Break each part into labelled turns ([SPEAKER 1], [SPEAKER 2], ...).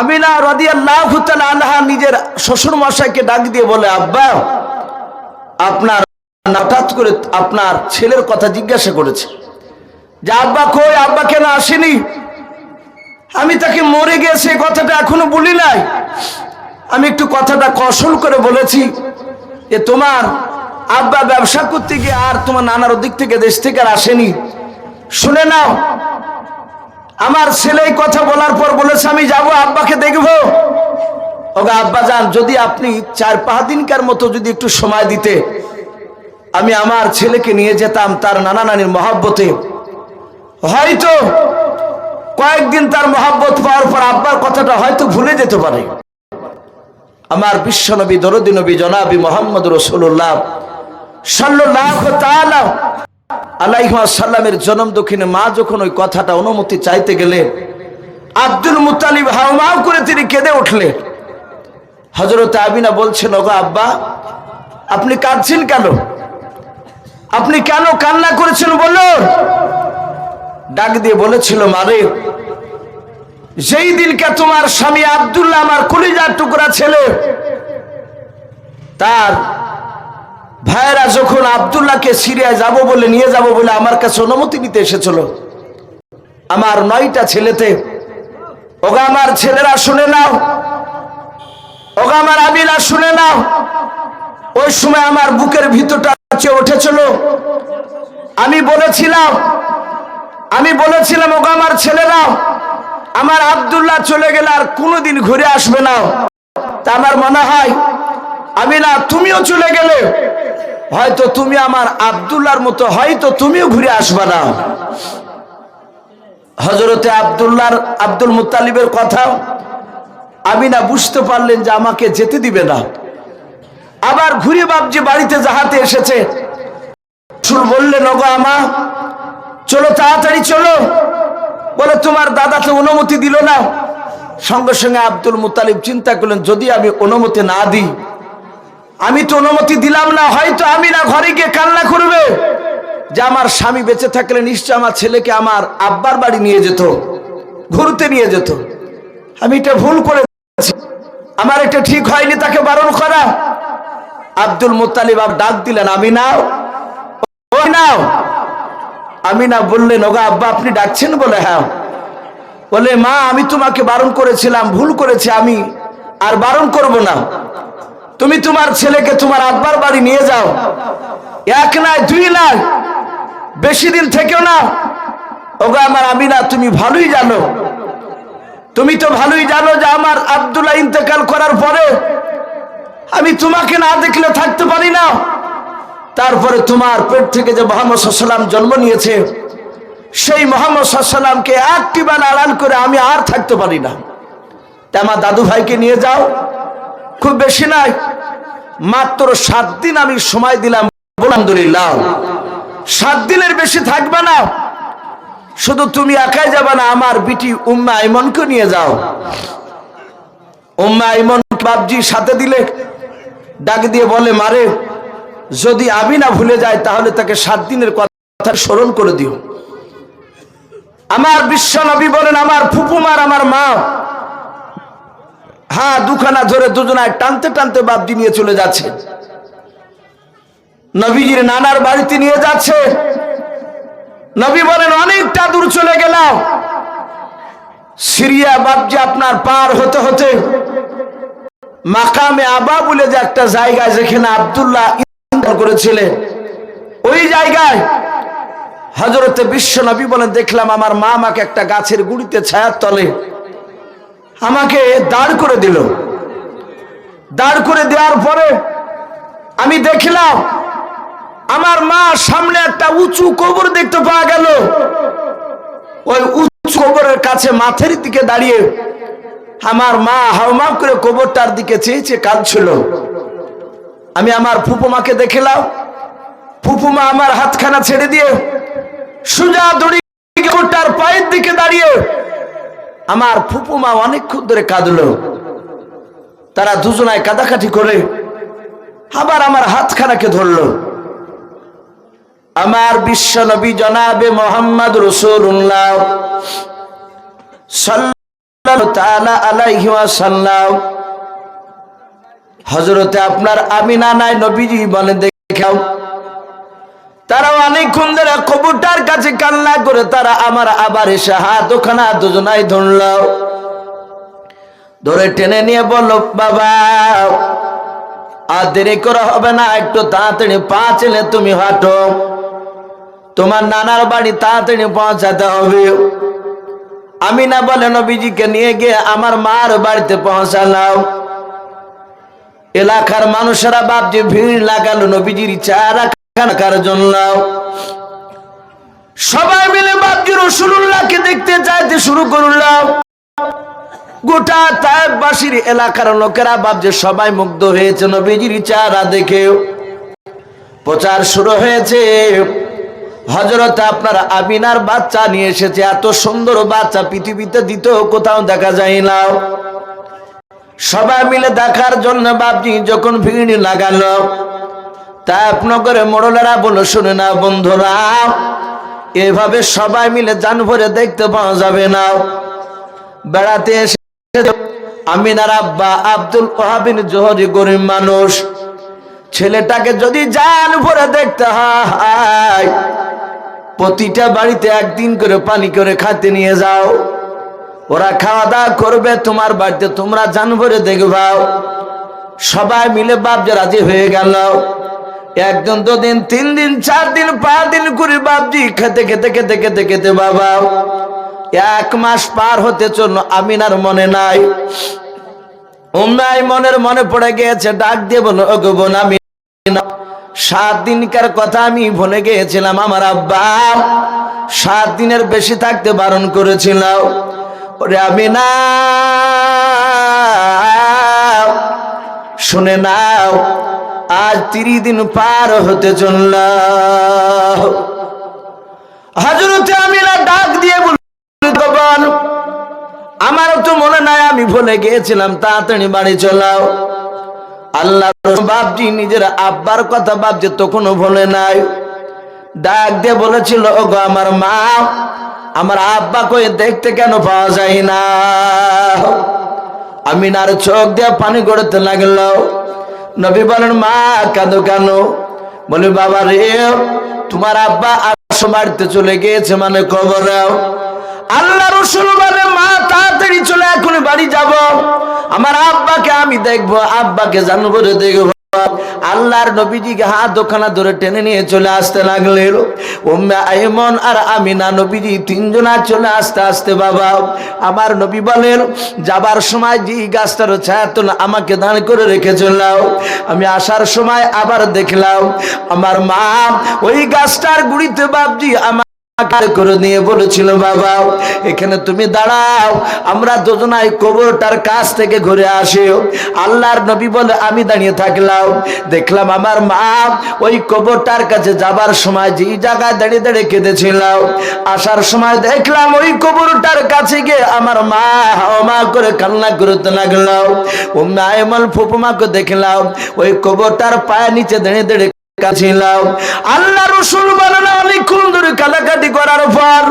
[SPEAKER 1] আমিনা রাদিয়াল্লাহু তাআলা আনহা নিজের শ্বশুর মশাইকে ডাক দিয়ে বলে, আব্বা আপনার হঠাৎ করে আপনার ছেলের কথা জিজ্ঞাসা করেছে যে আব্বা কই, আব্বা কেন আসেনি? আমি তাকে মরে গেছে কথাটা এখনো বলি নাই। আমি একটু কথাটা কৌশল করে বলেছি যে তোমার আব্বা ব্যবসা করতে গিয়ে আর তোমার নানার দিক থেকে দেশ থেকে আর আসেনি। শুনে নাও, আমার ছেলে এই কথা বলার পর বলেছে আমি যাব আব্বাকে দেখবো। ওগো আব্বা যান, যদি আপনি 4-5 দিনকার মতো যদি একটু সময় দিতে, আমি আমার ছেলেকে নিয়ে যেতাম তার নানা নানির মহব্বতে। হয়তো কয়েকদিন তার মহব্বত পাওয়ার পর আব্বার কথাটা হয়তো ভুলে যেতে পারে। আমার বিশ্বনবী দরদি নবী জনাবি মোহাম্মদ রাসূলুল্লাহ সাল্লাল্লাহু তাআলা আলাইহি ওয়াসাল্লামের জন্ম দক্ষিণে মা যখন ওই কথাটা অনুমতি চাইতে গেলেন, আব্দুল মুত্তালিব হাউমাউ করে তিনি কেঁদে উঠলেন। হযরত আমিনা বলছেন, ওগো আব্বা আপনি কাঁদছেন কেন? আপনি কেন কান্না করেছেন বলুন? ডাক দিয়ে বলেছিল, মারে যেই দিনকে তোমার স্বামী আব্দুল্লাহ আমার কলিজার টুকরা ছেলে, তার ভাইরা যখন আব্দুল্লাহকে সিরিয়ায় যাব বলে নিয়ে যাব বলে আমার কাছে অনুমতি নিতে এসেছিল, আমার 9টা ছেলেতে, ওগো আমার ছেলেরা শুনে নাও, ওগো আমার আমিনা শুনে নাও, ওই সময় আমার বুকের ভিতরটা চেয়ে উঠেছিল। আমি বলেছিলাম ওগো আমার ছেলেরা, আমার আব্দুল্লাহ চলে গেলে আর কোনোদিন ঘুরে আসবে না। তা আমার মনে হয় আমিনা তুমিও চলে গেলে হয়তো তুমি আমার আব্দুল্লাহর মতো হয়তো তুমিও ঘুরে আসবে না। হযরতে আব্দুল মুত্তালিবের কথা আমিনা বুঝতে পারলেন যে আমাকে যেতে দিবে না। আবার ঘুরে বাপজি বাড়িতে যাহাতে এসেছে, বললেন, ওগো আমা চলো তাড়াতাড়ি চলো। বলে তোমার দাদা তো অনুমতি দিল না। সঙ্গে সঙ্গে আব্দুল মুত্তালিব চিন্তা করলেন, যদি আমি অনুমতি না দিই, আমি তো অনুমতি দিলাম না, হয়তো আমি না ঘরে গিয়ে কান্না করবে যে আমার স্বামী বেঁচে থাকলে নিশ্চয় আমার ছেলেকে আমার আব্বার বাড়ি নিয়ে যেত, ঘুরতে নিয়ে যেত। আমি এটা ভুল করেছি, আমার এটা ঠিক হয়নি তাকে বারণ করা। আব্দুল মুত্তালিব ডাক দিলেন, আমিনা ওই নাও। আমিনা বললেন, ওগো আব্বা আপনি ডাকছেন? বলে হ্যাঁ। বলে মা আমি তোমাকে বারণ করেছিলাম, ভুল করেছি, আমি আর বারণ করব না। তুমি তোমার ছেলেকে তোমার আব্বার বাড়ি নিয়ে যাও, 1 নয় 2 নয়, বেশি দিন থেকেও না। ওগো আমার আমিনা তুমি ভালোই জানো, তুমি তো ভালোই জানো যে আমার আব্দুল্লাহ ইন্তেকাল করার পরে আমি তোমাকে না দেখলে থাকতে পারি না। তারপরে তোমার পেট থেকে যে মুহাম্মদ সাল্লাল্লাহু আলাইহি ওয়াসাল্লাম জন্ম নিয়েছে, সেই মুহাম্মদ সাল্লাল্লাহু আলাইহি ওয়াসাল্লামকে একটি বার আড়াল করে আমি আর থাকতে পারি না। তা আমার দাদু ভাইকে নিয়ে যাও, খুব বেশি নয়, মাত্র 7 দিন আমি সময় দিলাম। আলহামদুলিল্লাহ 7 দিনের বেশি থাকবে না। শুধু তুমি একাই যাবে না, আমার বিটি উম্মে আইমনকে নিয়ে যাও। উম্মে আইমন বাপজি সাথে দিলে, ডাক দিয়ে বলে, মারে যদি আমি না ভুলে যাই তাহলে তাকে 7 দিনের কথা স্মরণ করে দিও। আমার বিশ্ব নবী বলেন, আমার ফুপুমার আমার মা, হ্যাঁ দুখানা ধরে দুজনায় টানতে টানতে বাপজি নিয়ে চলে যাচ্ছে, নবীজির নানার বাড়িতে নিয়ে যাচ্ছে। নবী বলেন, অনেকটা দূর চলে গেলাম, সিরিয়া বাপজি আপনার পার হতে হতে মাকামে আবা বলে যে একটা জায়গায় যেখানে আব্দুল্লাহ ইন্তেকাল করেছিলেন, ওই জায়গায় হযরতে বিশ্ব নবী বলেন, দেখলাম আমার মা আমাকে একটা গাছের গুড়িতে ছায়ার তলে আমাকে দাঁড় করে দিল। দাঁড় করে দেওয়ার পরে আমি দেখলাম আমার মা সামনে একটা উঁচু কবর দেখতে পাওয়া গেল। ওই উঁচু কবরের কাছে মাথার দিকে দাঁড়িয়ে আমার মা হাউমাউ করে কবরটার দিকে চেয়ে চেয়ে কাঁদছিল। আমি আমার ফুপুমাকে দেখলাম, ফুপুমা আমার হাতখানা ছেড়ে দিয়ে সোজা দড়ি কবরটার পায়ের দিকে দাঁড়িয়ে আমার ফুপুমা অনেকক্ষণ ধরে কাঁদলো। তারা দুজনায় কাঁদাকাটি করে আবার আমার হাতখানাকে ধরলো। আমার বিশ্ব নবী জনাবে মুহাম্মদ রাসূলুল্লাহ তাআলা আলাইহি ওয়াসাল্লাম হযরতে আপনার আমিনা নাই নবীজি বলে দেখাও তারা অনেকক্ষণ ধরে কবুতরের কাছে কান্না করে তারা আমার আবার এসে হাত ওখানা দুজনাই ধরলো ধরে টেনে নিয়ে বলল বাবা আর দেরি করা হবে না একটু তাড়াতাড়ি পা চলে তুমি হাঁটো তোমার নানার বাড়ি তাড়াতাড়ি পৌঁছাতে হবে আমিনা বলে নবীজিকে নিয়ে গিয়ে আমার মার বাড়িতে পৌঁছালাম এলাকার মানুষেরা বাপজি ভিড় লাগালো নবীজির চেহারা খানার জন্য সবাই মিলে বাপজি রাসূলুল্লাহকে দেখতে চাইতে শুরু করলো গোটা তায়েফবাসীর এলাকার লোকেরা বাপজি সবাই মুগ্ধ হয়েছে নবীজির চেহারা দেখে প্রচার শুরু হয়েছে হযরত আপনার আমিনার বাচ্চা নিয়ে এসেছে এত সুন্দর বাচ্চা পৃথিবীতে দ্বিতীয় কোথাও দেখা যায় না সবাই মিলে দেখার জন্য বাপজি যখন ভিড় লাগালো তায়েফ নগরে মোড়লেরা বলো শুনে না বন্ধুরা এভাবে সবাই মিলে জান ভরে দেখতে পাওয়া যাবে না বেড়াতে এসে আমিনার আব্বা আব্দুল ওয়াহাব বিন জোহরি গরিব মানুষ ছেলেটাকে যদি জান ভরে দেখতে হয় প্রতিটা বাড়িতে একদিন করে পানি করে খাতে নিয়ে যাও ওরা খাওয়া দাওয়া করবে তোমার বাড়িতে তোমরা জান ভরে দেখবাও সবাই মিলে বাপজি রাজি হয়ে গেল একদিন দুদিন 3 দিন 4 দিন 5 দিন করে বাপজি খেতে খেতে খেতে খেতে খেতে বাবা 1 মাস পার হতে চলল আমিনার মনে নাই মনে পড়ে গিয়েছে ডাক দিয়ে বলো ওগো বোন আমিনা 7 দিনকার কথা আমি ভুলে গিয়েছিলাম আমার আব্বা 7 দিনের বেশি থাকতে বারণ করেছিল ওরে আমিনা শুনে নাও আজ 30 দিন পার হতে চলল হযরতে আমিনা ডাক দিয়ে বললেন আমারও তো মনে নাই আমি ভুলে গিয়েছিলাম তাড়াতাড়ি বাড়ি চলাও আল্লাহ বাপজি নিজের আব্বার কথা বাপজি তখনও ভুলে নাই ডাক দিয়ে বলেছিল ওগো আমার মা আমার আব্বা কই দেখতে কেন পাওয়া যায় না আমিনার চোখ দিয়ে পানি গড়তে লাগলো নবী বলেন মা কাঁদো কেন বলে বাবা রে তোমার আব্বা আসো বাড়িতে চলে গিয়েছে মানে কবরে আল্লাহ রাসূল বলে মা তাড়াতাড়ি চলে এখন বাড়ি যাব আমার আব্বাকে আমি দেখবো আব্বাকে জানবো রে দেখবো আল্লাহর নবীজিকে হাত ওখানা ধরে টেনে নিয়ে চলে আসতে লাগলেন উম্মে আইমন আর আমিনা নবীজি 3 জনা চলে আসতে আসতে বাবা আমার নবী বলেন যাবার সময় যে গাছটার ছায়া তো আমাকে দাঁড় করে রেখেছিল আমি আসার সময় আবার দেখলাম আমার মা ওই গাছটার গুড়িতে বাপজি আমার করে নিয়ে বলেছিল বাবা এখানে তুমি দাঁড়াও আমরা দুজনাই কবরটার কাছ থেকে ঘুরে আসি আল্লাহর নবী বলে আমি দাঁড়িয়ে থাকলাম দেখলাম আমার মা ওই কবরটার কাছে যাবার সময় যে জায়গায় দাঁড়িয়ে দাঁড়িয়ে কেঁদেছিল আসার সময় দেখলাম ওই কবরটার কাছে গিয়ে আমার মা হাওমা করে কান্না করতে লাগলো উম্মে আইমান ফুপুমাকে দেখলাম ওই কবরটার পায়ের নিচে দাঁড়িয়ে দাঁড়িয়ে কাছিলাম আল্লাহ রাসূল বলেন অনেকক্ষণ ধরে কাটাকাটি করার পর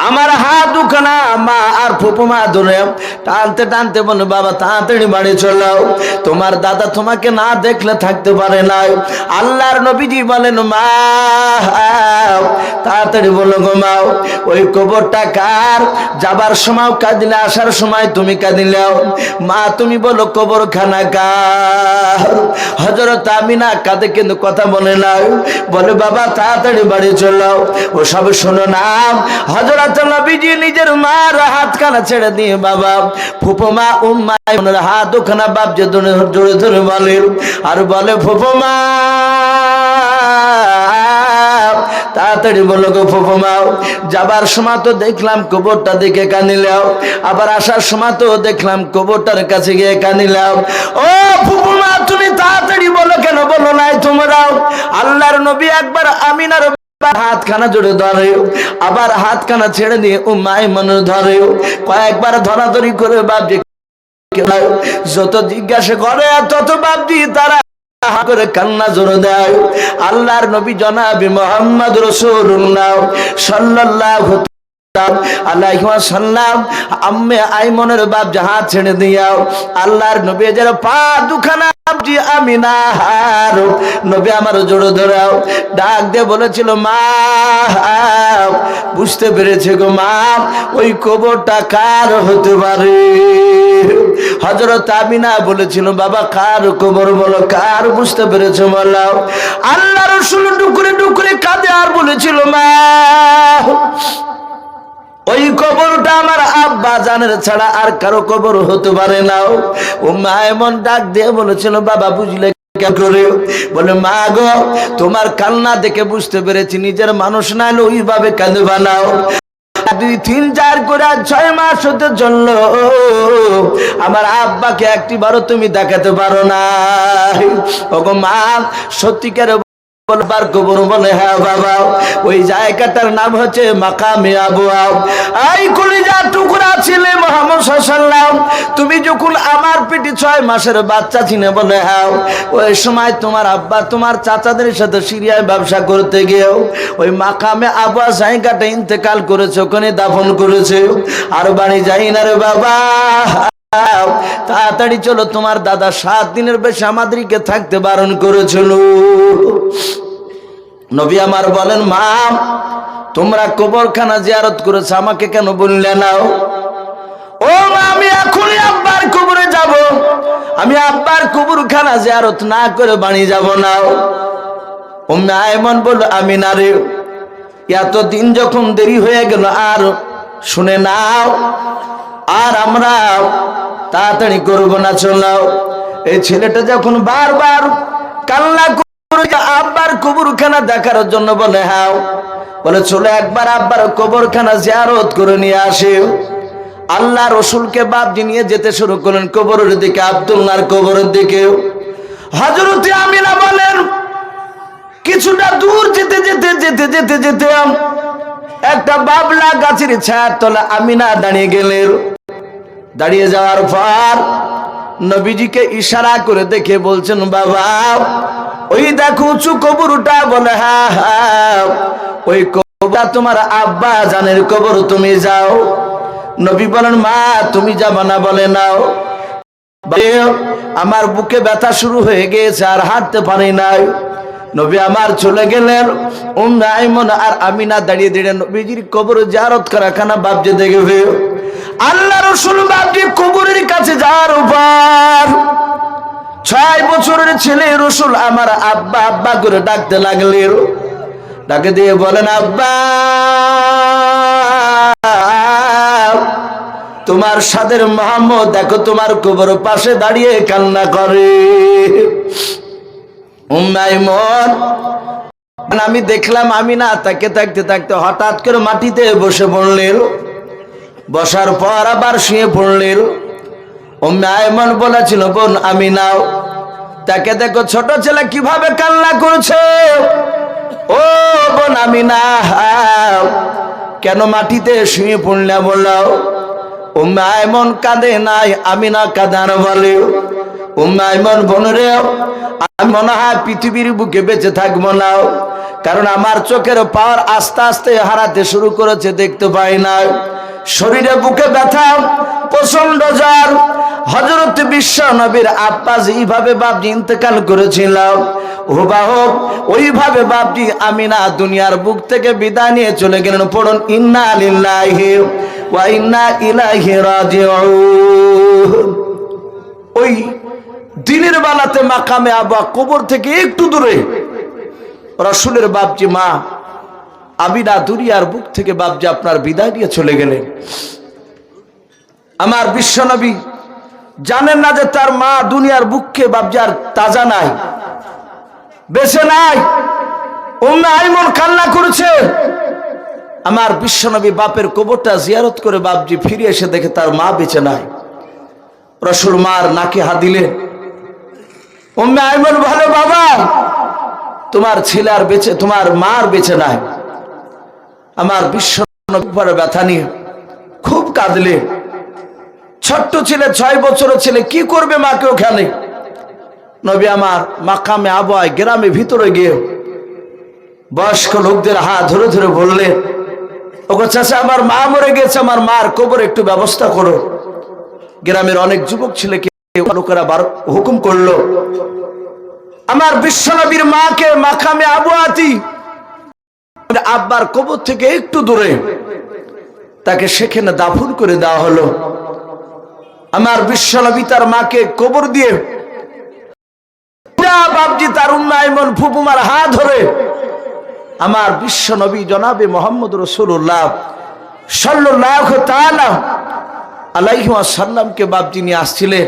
[SPEAKER 1] আমার হাত দুখানা মা আর ফুপুমা ধরে টানতে টানতে বলে বাবা তাড়াতাড়ি বাড়ি চলো তোমার দাদা তোমাকে না দেখলে থাকতে পারে না আল্লাহর নবীজি বলেন মা তাড়াতাড়ি বলো গো মা ওই কবরটা কার যাবার সময় কাঁদিলে আসার সময় তুমি কাঁদিলেও মা তুমি বলো কবরখানা কার হযরত আমিনা কাঁদে কিন্তু কথা বলে না বলে বাবা তাড়াতাড়ি বাড়ি চলো ও সব শোনো না হযরত নবীজি নিজের মার হাতখানা ছেড়ে দিয়ে বাবা ফুফুমা উম্মা ওনার হাত ওখানা বাপ যে জোরে ধরে বলে আর বলে ফুফুমা তাড়াতাড়ি বলো গো ফুফুমা যাবার সময় তো দেখলাম কবরটা দেখে কানিলাম আবার আসার সময় তো দেখলাম কবরটার কাছে গিয়ে কানিলাম ও ফুফুমা তুমি তাড়াতাড়ি বলো কেন বলো নাই তোমরাও আল্লাহর নবী একবার আমিনার হাতখানা জোরে ধরে আবার হাতখানা ছেড়ে দিয়ে উম্মে আইমান ধরে কয়েকবার ধরাধরি করে বাপজি যত জিজ্ঞাসা করে তত বাপজি তারা করে কান্না জোরে দেয় আল্লাহর নবী জনাবে মুহাম্মদ রাসূলুল্লাহ সাল্লাল্লাহু আলাইহি ওয়াসাল্লাম আম্মে আইমনের বাপ জাহাজ ছেড়ে দিয়াও আল্লাহর নবী এর পা দুখানা জি আমিনা নবী আমার জোড়ো ধরাও ডাক দিয়ে বলেছিল মা বুঝতে পেরেছে গো মা ওই কবরটা কার হতে পারে। হযরত আমিনা বলেছিল বাবা কার কবর বলো, কার? বুঝতে পেরেছে বলাও। আল্লাহ রাসূল ডুকরে ডুকরে কাঁদে আর বলেছিল মা ওই কবরটা আমার আব্বা জানের ছাড়া আর কারো কবর হতে পারে না। ও মা এমন ডাক দিয়ে বলেছিল বাবা বুঝলে কেন করে? বলে মা গো তোমার কান্না দেখে বুঝতে পেরেছি নিজের মানুষ না হলে ওইভাবে কাঁদে বানাও। 2 3 4 করে 6 মাস হতে চলল আমার আব্বাকে একটিবারও তুমি দেখাতে পারো না। ওগো মা সত্যিকার বলবার কবর? বলে হ্যাঁ বাবা ওই জায়গাটার নাম হচ্ছে মাকামে আবওয়া। এই কলিজার টুকরা ছিলে মুহাম্মদ সাল্লাল্লাহু আলাইহি ওয়াসাল্লাম তুমি যখন আমার পেটে 6 মাসের বাচ্চা ছিলে। বলে হ্যাঁ ওই সময় তোমার আব্বা তোমার চাচাদের সাথে সিরিয়ায় ব্যবসা করতে গিয়েও ওই মাকামে আবওয়া জায়গাটা ইন্তেকাল করেছে, ওখানে দাফন করেছে। আর বাড়ি যাই না রে বাবা, তাড়াতাড়ি চলো, তোমার দাদা 7 দিনের বেশি আমাদেরকে থাকতে বারণ করেছিল। নবী আমার বলেন মা তোমরা কবরখানা জিয়ারত করেছো আমাকে কেন বললে না? ও মা আমি এখনই আব্বার কবরে যাব, আমি আব্বার কবরখানা জিয়ারত না করে বাড়ি যাব না। উম্মে আইমান বলল আমি না রে এতদিন যখন দেরি হয়ে গেল আর শুনে নাও আর আমরা তাড়াতাড়ি করবো না, চলো। এই ছেলেটা যখন বারবার কান্না করে আব্বার কবরখানা দেখার জন্য বলে হ্যাঁ, বলে চলো একবার আব্বার কবরখানা জিয়ারত করে নিয়ে আসে। আল্লাহ রসুলকে বাপজি নিয়ে যেতে শুরু করলেন কবরের দিকে, আব্দুল্লাহর কবরের দিকে। হযরত আমিনা বলেন কিছুটা দূর যেতে যেতে যেতে যেতে যেতে একটা বাবলা গাছের ছায়ার তলে আমিনা দাঁড়িয়ে গেলেন। দাঁড়িয়ে যাওয়ার পর নবীজিকে ইশারা করে দেখে বলছেন বাবা ওই দেখো উঁচু কবরটা। বলে হ্যাঁ হ্যাঁ ওই কবরটা তোমার আব্বা জানের কবর, তুমি যাও। নবী বলেন মা তুমি যাবা না? বলে নাও। আমার বুকে ব্যথা শুরু হয়ে গিয়েছে আর হাঁটতে পারি নাই। নবী আমার চলে গেলেন। উম্মে আইমান আর আমিনা দাঁড়িয়ে দাঁড়িয়ে নবীজির কবর জিয়ারত করা খানা বাপজি দেখবে। আল্লাহ রাসূল বাপজি কবরের কাছে যাওয়ার পর 6 বছরের ছেলে রাসূল আমার আব্বা আব্বা করে ডাকতে লাগলেন। ডাকে দিয়ে বলেন আব্বা তোমার সাদের মুহাম্মদ দেখো তোমার কবর পাশে দাঁড়িয়ে কান্না করে। উম্মে আইমান আমি দেখলাম আমিনা তাকে থাকতে থাকতে হঠাৎ করে মাটিতে বসে পড়লেন। বসার পর আবার শুয়ে পড়লেন। উম্মে আইমান বলেছিল বোন আমিনাও তাকে দেখো ছোট ছেলে কিভাবে কান্না করছে। ও বোন আমিনা কেন মাটিতে শুয়ে পড়লে বললাও? উম্মে আইমান কাঁদে নাই, আমিনা কাঁদার বলে উম্মে আইমান বোন রে আমি মনে হয় পৃথিবীর বুকে বেঁচে থাকবো না, কারণ আমার চোখের পাওয়ার আস্তে আস্তে হারাতে শুরু করেছে, দেখতে পাই না। শরীরে বুকে ব্যথা, প্রচন্ড জ্বর। হযরত বিশ্ব নবীর আব্বা যেইভাবে বাপজি ইন্তেকাল করেছিল হুবহু ওইভাবে বাপজি আমিনা দুনিয়ার বুক থেকে বিদায় নিয়ে চলে গেলেন। পড়ুন ইন্না লিল্লাহি ওয়া ইন্না ইলাইহি রাজিউন। ওই দিনের বেলাতে মাকামে আবওয়া কবর থেকে একটু দূরে রাসূলের বাপজি মা আমিনা দুনিয়ার বুক থেকে বাপজি আপনার বিদায় নিয়ে চলে গেলেন। আমার বিশ্বনবী জানেন না যে তার মা দুনিয়ার বুকে বাপজি আর তাজা নাই, বেঁচে নাই। উম্মে আইমান কান্না করেছে। আমার বিশ্বনবী বাপের কবরটা জিয়ারত করে বাপজি ফিরে এসে দেখে তার মা বেঁচে নাই। রাসূল মার নাকে হাত দিলেন। উম্মে আইমান বলে বাবা তোমার ছেলে আর বেঁচে, তোমার মা আর বেঁচে নাই। আমার বিশ্বনবী ব্যথা নিয়ে খুব কাঁদলে। ছোট্ট ছেলে 6 বছরের ছেলে কি করবে মাকে ওখানে? নবী আমার মাকামে আবওয়া গ্রামে ভিতরে গিয়ে বয়স্ক লোকদের হাত ধরে ধরে বললেন ও ওগো চাচা আমার মা মরে গেছে, আমার মার কবর একটু ব্যবস্থা করো। গ্রামের অনেক যুবক ছেলেকে লোকেরা হুকুম করলো, আমার বিশ্বনবীর মাকে মাকামে আবু আতি আব্বার কবর থেকে একটু দূরে তাকে সেখানে দাফন করে দেওয়া হলো। আমার বিশ্বনবী তার মাকে কবর দিয়ে বাপজি তার উন্নয়ন ফুপুমার হাত ধরে আমার বিশ্বনবী জনাবে মোহাম্মদ রাসূলুল্লাহ সাল্লাল্লাহু তাআলা আলাইহি ওয়াসাল্লামকে বাপজি নিয়ে আসছিলেন।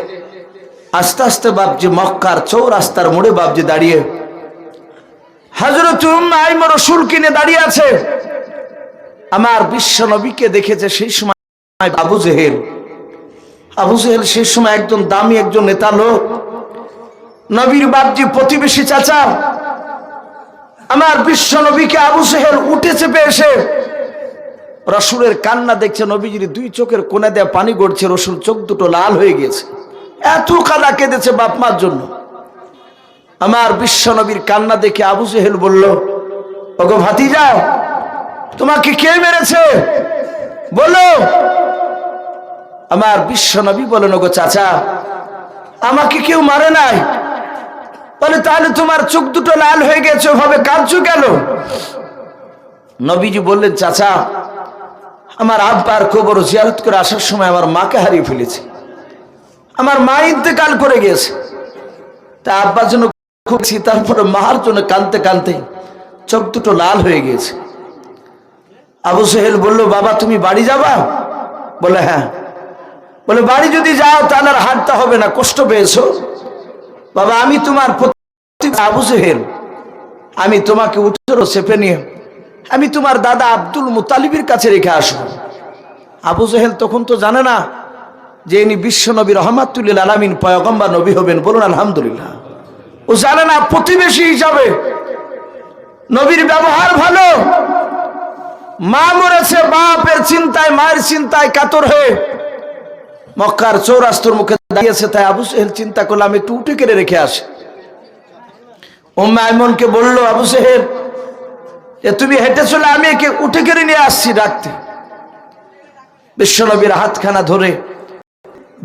[SPEAKER 1] আস্তে আস্তে বাপজি মক্কার চৌরাস্তার মোড়ে বাপজি দাঁড়িয়ে হযরত উম্মে আইমান রাসূলকে নিয়ে দাঁড়িয়ে আছে। আমার বিশ্বনবীকে দেখেছে সেই সময় আবু জেহেল। আবু জেহেল সেই সময় একজন দামি একজন নেতা লোক, নবীর বাপজি প্রতিবেশী চাচা। আমার বিশ্বনবীকে আবু জেহেল উঠে চেপে এসে রসুলের কান্না দেখছে, নবীজির দুই চোখের কোণে দিয়ে পানি গড়ছে, রসুল চোখ দুটো লাল হয়ে গেছে, এত কাঁদা কেঁদেছে বাপ মার জন্য। আমার বিশ্বনবীর কান্না দেখে আবু জেহেল বলল, ওগো ভাতিজা, তোমাকে কে মেরেছে বলো। আমার বিশ্বনবী বলেন, ওগো চাচা, আমাকে কেউ মারে নাই। বলে, তাহলে তোমার চোখ দুটো লাল হয়ে গেছে, ওভাবে কাঁদছো কেন? নবীজি বললেন, চাচা, আমার আব্বার কবর জিয়ারত করে আসার সময় আমার মাকে হারিয়ে ফেলেছি, আমার মা ইন্তেকাল করে গেছে, তা আব্বার জন্য খুঁজছি, তারপরে মার জন্য কাঁদতে কাঁদতে চোখ দুটো লাল হয়ে গেছে। আবু জেহেল বলল, বাবা তুমি বাড়ি যাবা? বলে, হ্যাঁ। বলে, বাড়ি যদি যাও তাহলে আর হাঁটতে হবে না, কষ্ট পেয়েছো? বাবা আমি তোমার আবু জেহেল, আমি তোমাকে উত্তর চেপে নিয়ে আমি তোমার দাদা আব্দুল মুতালিবের কাছে রেখে আসবো। আবু জেহেল তখন তো জানে না যে ইনি বিশ্ব নবী রহমাতুল লিল আলামিন পয়গম্বর নবী হবেন। বলুন আলহামদুলিল্লাহ। ও জানে না প্রতিবেশী হিসাবে নবীর ব্যবহার ভালো। মা মরেছে, বাপের চিন্তায় মায়ের চিন্তায় কাতর হয়ে মক্কার চৌরাস্তার মুখে দাঁড়িয়েছে, তাই আবু জেহেল চিন্তা করলাম একটু উঠে কেড়ে রেখে আসে। উম্মে আইমনকে বলল, আবু জেহেল তুমি হেঁটে চলে, আমি একে উঠে কেড়ে নিয়ে আসছি ডাকতে। বিশ্বনবীর হাতখানা ধরে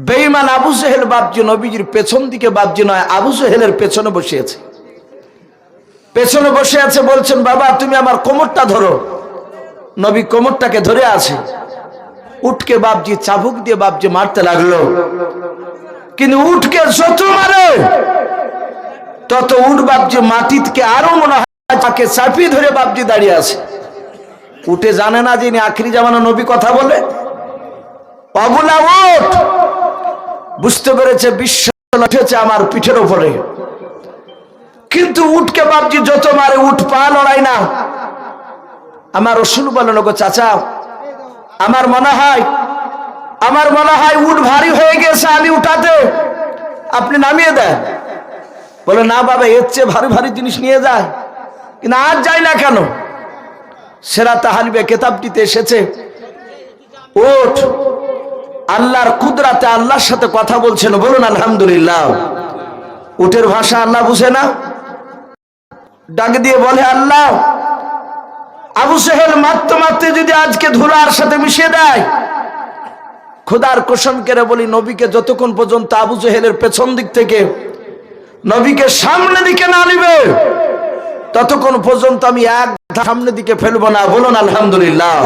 [SPEAKER 1] বেঈমান আবু জেহেল বাপজি নবীজির পেছন দিকে, বাপজি নয় আবু জেহেলের পেছনে বসে আছে, পেছনে বসে আছে। বলছেন, বাবা তুমি আমার কোমরটা ধরো। নবী কোমরটাকে ধরে আছে। উঠকে বাপজি চাবুক দিয়ে বাপজি মারতে লাগলো, কিন্তু উঠকে যত মারে তত উঠ বাপজি মাটিতে আরো মনে হয় তাকে চাপিয়ে ধরে বাপজি দাঁড়িয়ে আছে। উঠে জানে না যে ইনি আখিরি জামানা নবী কথা বলে। অবলা উঠ বুঝতে পেরেছে বিশ্ব উঠেছে আমার পিঠের উপরে, কিন্তু উঠকে বাপজি যত মারে উঠ পা লড়াই না। আমার রাসূল বলেন, ওগো চাচা, আমার মনে হয় উঠ ভারী হয়ে গেছে, আমি উঠাতে, আপনি নামিয়ে দেন। বলে, না বাবা, এর চেয়ে ভারী ভারী জিনিস নিয়ে যায়, কিন্তু আজ যায় না কেন? সেরা তাহারিবে কেতাবটিতে এসেছে, ওঠ আল্লাহর কুদরাতে আল্লাহর সাথে কথা বলছেন। বলুন আলহামদুলিল্লাহ। উটের ভাষা আল্লাহ বুঝে না, ডাক দিয়ে বলে, আল্লাহ আবু জেহেল মারতে মারতে যদি আজকে ধুলার সাথে মিশিয়ে দেয়, খোদার কসম করে বলি, নবীকে যতক্ষণ পর্যন্ত আবু জেহেলের পেছন দিক থেকে নবীকে সামনে দিকে না নিবে ততক্ষণ পর্যন্ত আমি এক সামনে দিকে ফেলবো না। বলুন আলহামদুলিল্লাহ।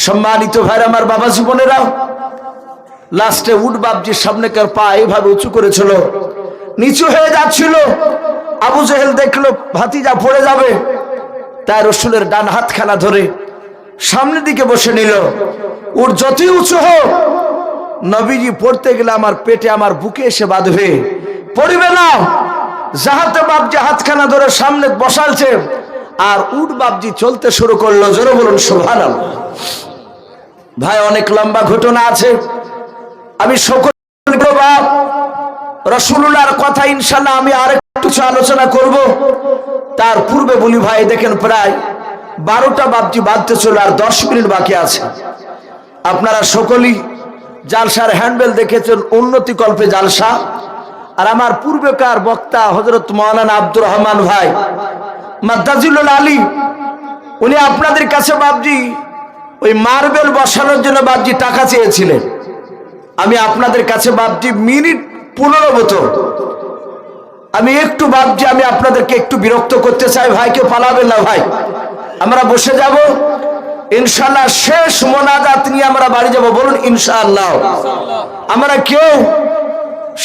[SPEAKER 1] সম্মানিত ভাইরা আমার, বাবা জীবনেরা, লাস্টে উট বাপজির সামনেকার পা এইভাবে উঁচু করেছিল, নিচু হয়ে যাচ্ছিল। আবু জেহেল দেখলো ভাতিজা পড়ে যাবে, তাই রসুলের ডান হাতখানা ধরে সামনের দিকে বসে নিল। উট যতই উঁচু হোক, নবীজি পড়তে গেলে আমার পেটে আমার বুকে এসে বাঁধবে, পড়বে না। যাহাতে বাপজি হাতখানা ধরে সামনে বসালছে, আর উট বাপজি চলতে শুরু করলো। জোরে বলুন সুবহানাল্লাহ। ভাই অনেক লম্বা ঘটনা আছে, আমি সকল বাপ রাসূলুল্লাহর কথা ইনশাআল্লাহ আমি আরেকটু আলোচনা করব। তার পূর্বে বলি ভাই, দেখেন প্রায় 12টা বাপজি বাঁধতে চলে আর 10 মিনিট বাকি আছে। আপনারা সকলেই জালসার হ্যান্ডবেল দেখেছেন, উন্নতি কল্পে জালসা। আর আমার পূর্বেকার বক্তা হযরত মাওলানা আব্দুর রহমান ভাই মাদ্দাজিলুল আলী, উনি আপনাদের কাছে বাবজি ওই মার্বেল বসানোর জন্য বাবজি টাকা চেয়েছিলেন। আমি আপনাদের কাছে বাবজি মিনিট 15 মতো আমি একটু বাবজি আমি আপনাদেরকে একটু বিরক্ত করতে চাই। ভাই কেউ পালাবেন না ভাই, আমরা বসে যাব ইনশাআল্লাহ। শেষ মোনাজাত নিয়ে আমরা বাড়ি যাব, বলুন ইনশাআল্লাহ। আমরা কেউ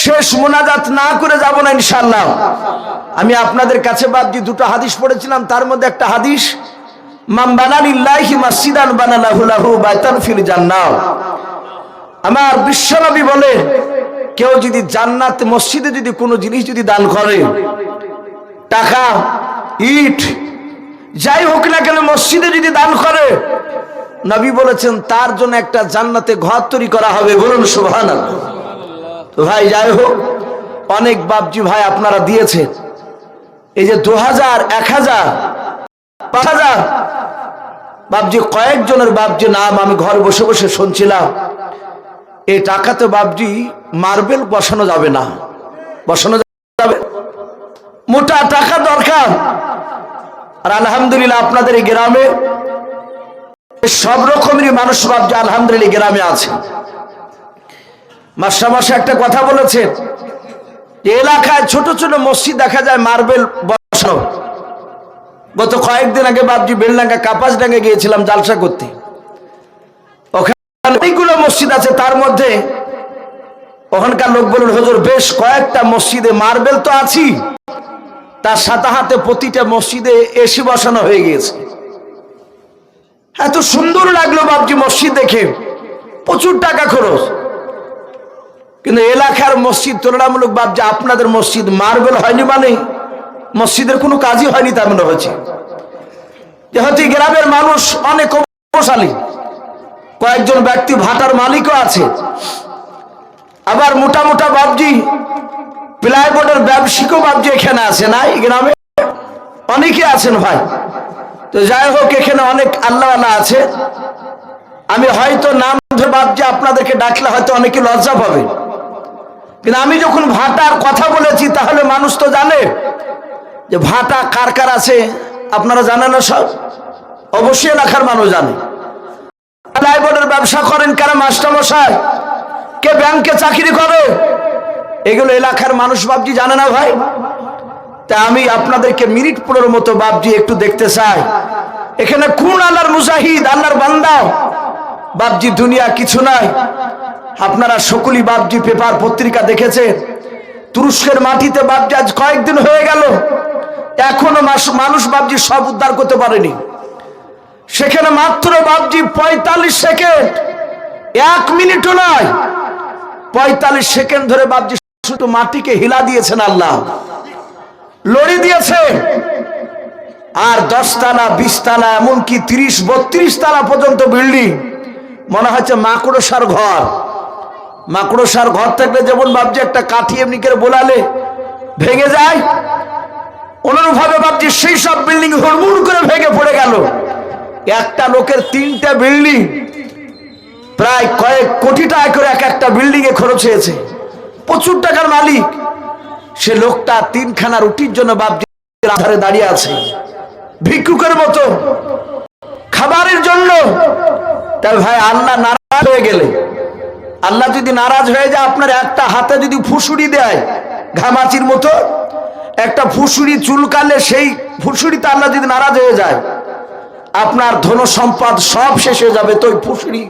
[SPEAKER 1] শেষ মোনাজাত না করে যাব না ইনশাআল্লাহ। আমি আপনাদের কাছে বাবজি দুটো হাদিস পড়েছিলাম, তার মধ্যে একটা হাদিস মান বানা লিল্লাহি মাসজিদান বানালাহু লাহু বাইতান ফিল জান্নাহ। আমার বিশ্বনবী বলে কেউ যদি জান্নাত মসজিদে যদি কোনো জিনিস যদি দান করে, টাকা ইট যাই হোক না কেন মসজিদে যদি দান করে, নবী বলেছেন তার জন্য একটা জান্নাতে ঘর তৈরি করা হবে, বলুন সুবহানাল্লাহ। তো ভাই যাই হোক, অনেক বাবজি ভাই আপনারা দিয়েছেন। এই যে 2000 1000 5000 বাবজি কয়েকজনের বাবজি নাম আমি ঘর বসে বসে শুনছিলাম। এই টাকাতে বাবজি মার্বেল বসানো যাবে না, বসানো যাবে, মোটা টাকা দরকার। আর আলহামদুলিল্লাহ আপনাদের এই গ্রামে সব রকমেরই মানুষ বাবজি আলহামদুলিল্লাহ গ্রামে আছে। মাস্টারমশাই একটা কথা বলেছেন, এলাকায় ছোট ছোট মসজিদ দেখা যায় মার্বেল বসানো। গত কয়েকদিন আগে বাবজি বেলডাঙ্গা কাপাসডাঙ্গা গিয়েছিলাম জালসা করতে। ওখানে অনেকগুলো মসজিদ আছে, তার মধ্যে ওখানকার লোক বলুন হুজুর বেশ কয়েকটা মসজিদে মার্বেল তো আছি, তার সাথে হাতে প্রতিটা মসজিদে এসি বসানো হয়ে গিয়েছে। এত সুন্দর লাগলো বাবজি মসজিদ দেখে, প্রচুর টাকা খরচ। কিন্তু এলাকার মসজিদ তুলনামূলক বাবজি আপনাদের মসজিদ মার্বেল হয়নি মানে মসজিদের কোনো কাজই হয়নি তা মনে হচ্ছে। যেহেতু গ্রামের মানুষ অনেক প্রভাবশালী, কয়েকজন ব্যক্তি ভাটার মালিকও আছে, আবার মোটা মোটা বাবজি প্লাইবোর্ডের ব্যবসায়িকও বাবজি এখানে আছে না, এই গ্রামে অনেকে আছেন ভাই। তো যাই হোক, এখানে অনেক আল্লাহওয়ালা আছে। আমি হয়তো নাম ধরে বাবজি আপনাদেরকে ডাকলে হয়তো অনেকে লজ্জা পাবে, কিন্তু আমি যখন ভাটার কথা বলেছি তাহলে মানুষ তো জানে যে ভাটা কার কার আছে। আপনারা জানেন না সব? অবশ্যই এলাকার মানুষ জানে। প্লাইবোর্ডের ব্যবসা করেন কারা, মাস্টারমশাই, কে ব্যাংকে চাকরি করে, এগুলো এলাকার মানুষ বাবজি জানে না ভাই। তা আমি আপনাদেরকে মিনিট 15 মতো বাবজি একটু দেখতে চাই এখানে কোন আল্লাহর মুজাহিদ, আল্লাহর বান্দা। বাবজি দুনিয়া কিছু নাই, আপনারা সকলেই বাবজি পেপার পত্রিকা দেখেছেন। তুরস্কের মাটিতে বাবজি আজ কয়েকদিন হয়ে গেল, এখনো মানুষ বাবজি সব উদ্ধার করতে পারেনি। সেখানে মাত্র বাবজি 45 সেকেন্ড, 1 মিনিটও নয়, 45 সেকেন্ড ধরে বাবজি শুধু মাটিকে হিলা দিয়েছেন আল্লাহ, লড়ি দিয়েছে। আর 10 তালা 20 তালা এমনকি 30-32 তালা পর্যন্ত বিল্ডিং, মনে হচ্ছে মাকড়সার ঘর। মাকড়সার ঘর থাকলে যেমন বাবজি একটা কাঠি এমনি করে বোলালে ভেঙে যায়, অনুরূপভাবে বাবজি সেই সব বিল্ডিং হুড়মুড় করে ভেঙে পড়ে গেল। একটা লোকের 3টা বিল্ডিং, প্রায় কয়েক কোটি টাকা করে এক একটা বিল্ডিং এ খরচ হয়েছে। প্রচুর টাকার মালিক সে লোকটা 3খানা রুটির জন্য বাবজি আধারে দাঁড়িয়ে আছে ভিক্ষুকের মতো খাবারের জন্য। তাই ভাই আল্লাহ নারাজ হয়ে গেলে, আল্লাহ যদি নারাজ হয়ে যায়, আপনার একটা হাতে যদি ফুসুড়ি দেয় ঘামাচির মতো, একটা ফুসুড়ি চুলকালে সেই ফুসুড়িতে আল্লাহ যদি নারাজ হয়ে যায়, আপনার ধন সম্পদ সব শেষ হয়ে যাবে। তো ওই ফুসুড়ি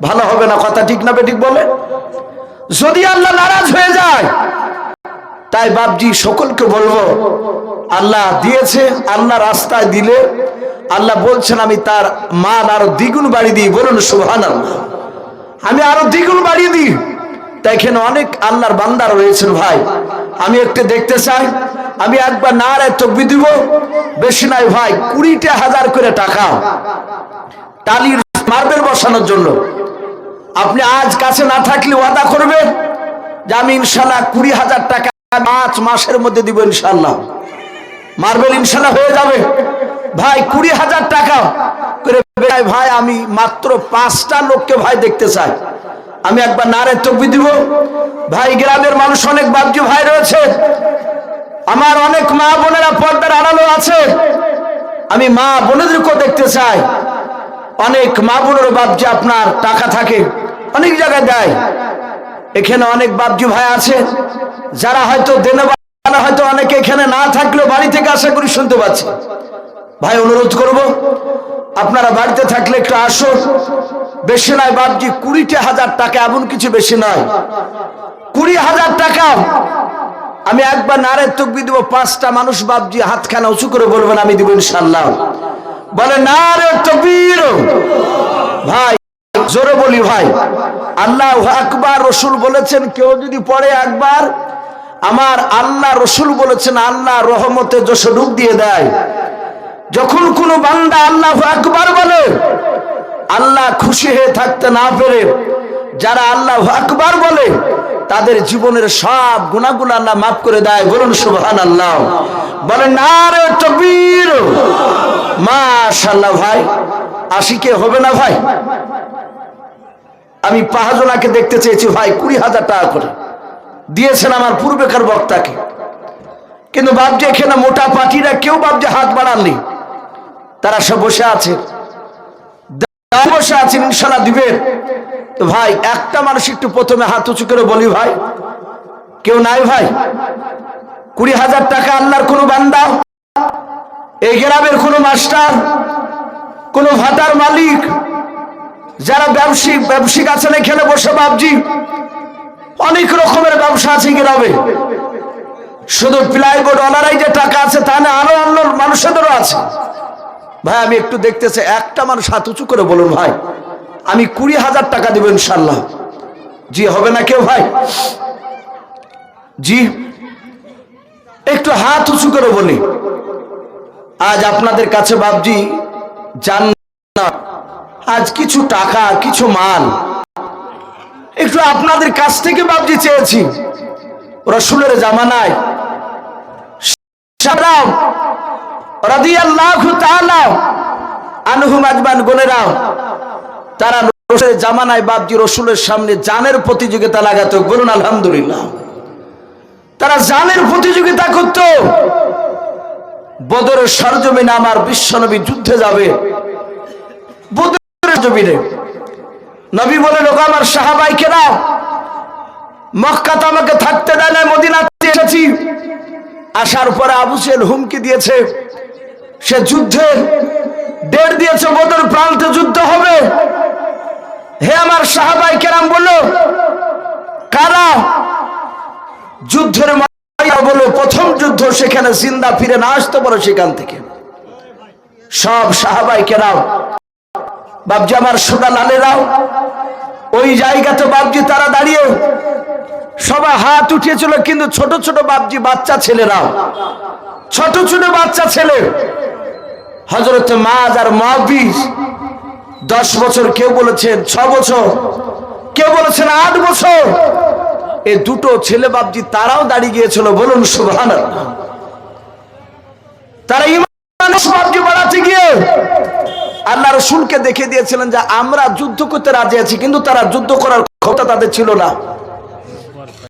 [SPEAKER 1] ভালো হবে না, কথা ঠিক না বেঠিক বলে? যদি আল্লাহ নারাজ হয়ে যায়, তাই বাবজি সকলকে বলবো আল্লাহ দিয়েছে, আল্লাহ রাস্তায় দিলে আল্লাহ বলছেন আমি তার মান আরো দ্বিগুণ বাড়িয়ে দিই, বলুন সুবহানাল্লাহ। আমি আরো দ্বিগুণ বাড়িয়ে দিই। তাই এখানে অনেক আল্লাহর বান্দা রয়েছেন ভাই, আমি একটু দেখতে চাই। আমি একবার নারায়ে তাকবীর দিব, বেশি নাই ভাই, 20,000 করে টাকা টালির মার্বেল বসানোর জন্য। আপনি আজ কাছে না থাকলে ওয়াদা করবেন যে আমি ইনশাআল্লাহ 20,000 টাকা 5 মাসের মধ্যে দিব ইনশাআল্লাহ। মার্বেল ইনশাআল্লাহ হয়ে যাবে ভাই। 20,000 টাকা করে ভাই আমি মাত্র 5টা লোককে ভাই দেখতে চাই। আমি একবার নারায়ে তাকবীর দিব ভাই। গ্রামের মানুষ অনেক বাবজি ভাই রয়েছে, আমার অনেক মা বোনেরা পর্দার আড়ালে আছে। আমি মা বোনেদেরকেও দেখতে চাই, অনেক মা বোনের বাপজি আপনার টাকা থাকে অনেক জায়গায় দেয়, এখানে অনেক বাপজি ভাই আছে যারা হয়তো দেনে হয়তো অনেকে এখানে না থাকলেও বাড়ি থেকে আশা করি শুনতে পাচ্ছে। ভাই অনুরোধ করব আপনারা বাড়িতে থাকলে একটু আসুন, বেশি নয় বাপজি 20,000 টাকা, এমন কিছু বেশি নয়, 20,000 টাকা। আমি একবার নারে তাকবীর দিব, 5টা মানুষ বাপজি হাতখানা উঁচু করে বলবেন আমি দিব ইনশাআল্লাহ। বলে নারে তাকবীর। ভাই জোরে বলি ভাই, আল্লাহু আকবার। রসুল বলেছেন কেউ যদি পড়ে একবার, আমার আল্লাহ রসুল বলেছেন আল্লাহ রহমতে যশোডুব দিয়ে দেয়। যখন কোনো বান্দা আল্লাহু আকবার বলে, আল্লাহ খুশি হয়ে থাকতে না পেরে যারা আল্লাহু আকবার বলে তাদের জীবনের সব গুনাহগুলো আল্লাহ মাফ করে দেয়। বলুন সুবহানাল্লাহ। বলেন নারে তাকবীর। মাশাআল্লাহ। ভাই আশিকে হবে না ভাই? আমি 5 জনাকে দেখতে চেয়েছি ভাই, 20,000 টাকা করে দিয়েছেন আমার পূর্বেকার বক্তাকে, কিন্তু বাপজি এখানে মোটা পাটিরা কেউ বাপজি হাত বাড়াননি, তারা সব বসে আছে, বসে আছেন, ইনশাআল্লাহ দিবেন। তো ভাই একটা মানুষ একটু প্রথমে হাত উঁচু করে বলি ভাই, কেউ নাই ভাই? 20,000 টাকা আল্লাহর কোন বান্দা, এই গ্রামের কোন মাস্টার, কোন ভাটার মালিক, যারা ব্যবসায়িক আছেন এখানে বসে বাপজি, অনেক রকমের ব্যবসা আছে গ্রামে, শুধু প্লাইবোর্ড ওনারাই যে টাকা আছে তা না, আরো অন্য মানুষেরও আছে। ভাই আমি একটু দেখতেছি, একটা মানুষ হাত উঁচু করে বলুন ভাই আমি 20,000 টাকা দিব ইনশাআল্লাহ। জি হবে না কেউ ভাই? জি একটু হাত উঁচু করে বলি। আজ আপনাদের কাছে বাপজি জান না, আজ কিছু টাকা কিছু মাল একটু আপনাদের কাছ থেকে বাপজি চেয়েছি। রাসূলের জামানায় সাহাবা রাদিয়াল্লাহু তাআলা আনহুম আজমান গোনেরা, তারা রাসূলের জামানায় বাপজি রাসূলের সামনে জানের প্রতিযোগিতা লাগাতো। বলুন আলহামদুলিল্লাহ। তারা জানের প্রতিযোগিতা করত। বদরের সরজমিনে আমার বিশ্বনবী যুদ্ধে যাবে, বদরের জমিনে নবী বলে লোক আমার সাহাবাইকেরা, মক্কাতে আমাকে থাকতে দেয় না, মদিনাতে এসেছি। আসার পরে আবু জেহেল হুমকি দিয়েছে, সে যুদ্ধের ডেট দিয়েছে, বদর প্রান্তে যুদ্ধ হবে। হে আমার সাহাবাই কেরাম বলল, কারা যুদ্ধের বলো প্রথম যুদ্ধ, সেখানে জিন্দা ফিরে না আসতে পারো সেখান থেকে। সব সাহাবাই কেরাম বাপজি আমার সোনা লালেরাও ওই জায়গাতে বাপজি তারা দাঁড়িয়ে সবাই হাত উঠিয়েছিল, কিন্তু ছোট ছোট বাপজি বাচ্চা ছেলেরাও, ছোট ছোট বাচ্চা ছেলে, হযরত মায আর মুআবিজ 10 বছর, কেউ বলেছেন 6 বছর, কেউ বলেছেন 8 বছর, এই দুটো ছেলে বাপজি তারাও দাঁড়িয়ে গিয়েছিল। বলুন সুবহানাল্লাহ। তারা ঈমান বাপজি বাড়াতে গিয়ে আল্লাহ রাসূলকে দেখে দিয়েছিলেন যে আমরা যুদ্ধ করতে রাজি আছি, কিন্তু তারা যুদ্ধ করার ক্ষমতা তাদের ছিল না।